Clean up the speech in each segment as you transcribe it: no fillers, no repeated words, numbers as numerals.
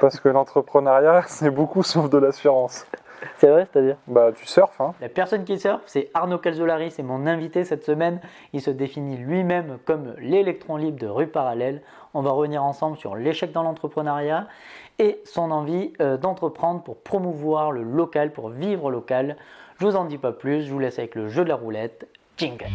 Parce que l'entrepreneuriat, c'est beaucoup sauf de l'assurance. C'est vrai, c'est-à-dire? Bah, tu surfes, hein. La personne qui surfe, c'est Arnaud Calzolari, c'est mon invité cette semaine. Il se définit lui-même comme l'électron libre de Rue Parallèle. On va revenir ensemble sur l'échec dans l'entrepreneuriat et son envie d'entreprendre pour promouvoir le local, pour vivre local. Je vous en dis pas plus, je vous laisse avec le jeu de la roulette. Jingle.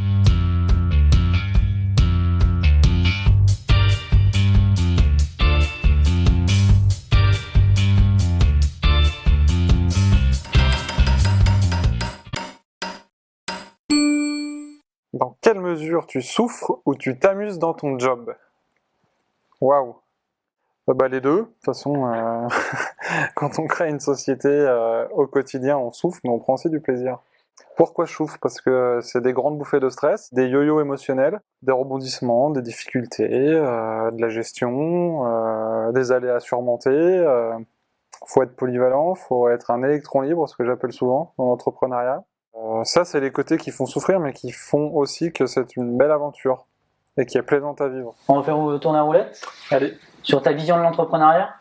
Dans quelle mesure tu souffres ou tu t'amuses dans ton job? Waouh! Bah, les deux. De toute façon, quand on crée une société au quotidien, on souffre, mais on prend aussi du plaisir. Pourquoi je souffre? Parce que c'est des grandes bouffées de stress, des yo-yo émotionnels, des rebondissements, des difficultés, de la gestion, des aléas à surmonter. Faut être polyvalent, faut être un électron libre, ce que j'appelle souvent dans l'entrepreneuriat. Ça, c'est les côtés qui font souffrir, mais qui font aussi que c'est une belle aventure et qui est plaisante à vivre. On va faire tourner la roulette. Allez. Sur ta vision de l'entrepreneuriat.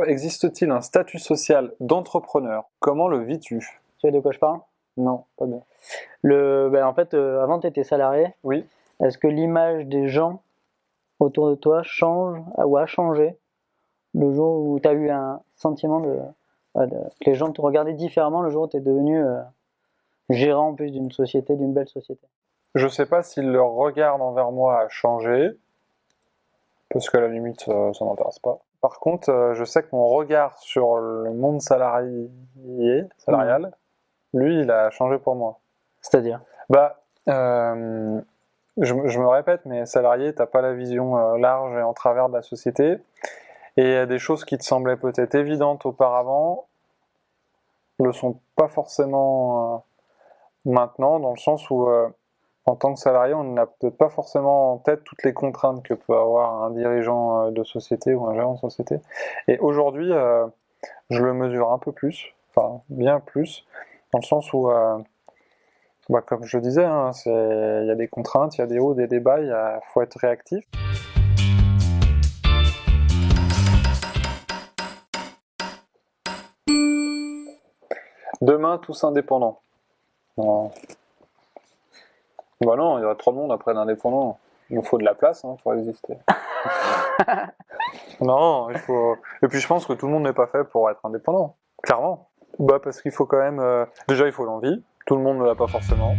Existe-t-il un statut social d'entrepreneur? Comment le vis-tu? Tu sais de quoi je parle? Non, pas bien. En fait, avant tu étais salarié. Oui. Est-ce que l'image des gens autour de toi change ou a changé le jour où tu as eu un sentiment que les gens te regardaient différemment le jour où tu es devenu gérant en plus d'une société, d'une belle société? Je sais pas si leur regard envers moi a changé, parce qu'à la limite, ça m'intéresse pas. Par contre, je sais que mon regard sur le monde salarial, lui, il a changé pour moi. C'est-à-dire? Je me répète, mais salarié, t'as pas la vision large et en travers de la société. Et il y a des choses qui te semblaient peut-être évidentes auparavant, ne le sont pas forcément maintenant, dans le sens où, en tant que salarié, on n'a peut-être pas forcément en tête toutes les contraintes que peut avoir un dirigeant de société ou un gérant de société. Et aujourd'hui, je le mesure un peu plus, enfin bien plus, dans le sens où, comme je le disais, hein, il y a des contraintes, il y a des hauts, des bas, il faut être réactif. Demain, tous indépendants. Non. Bah non, il y aurait trop de monde après d'indépendants. Il nous faut de la place pour exister. Non, il faut... Et puis je pense que tout le monde n'est pas fait pour être indépendant, clairement. Parce qu'il faut quand même... Déjà, il faut l'envie. Tout le monde ne l'a pas forcément.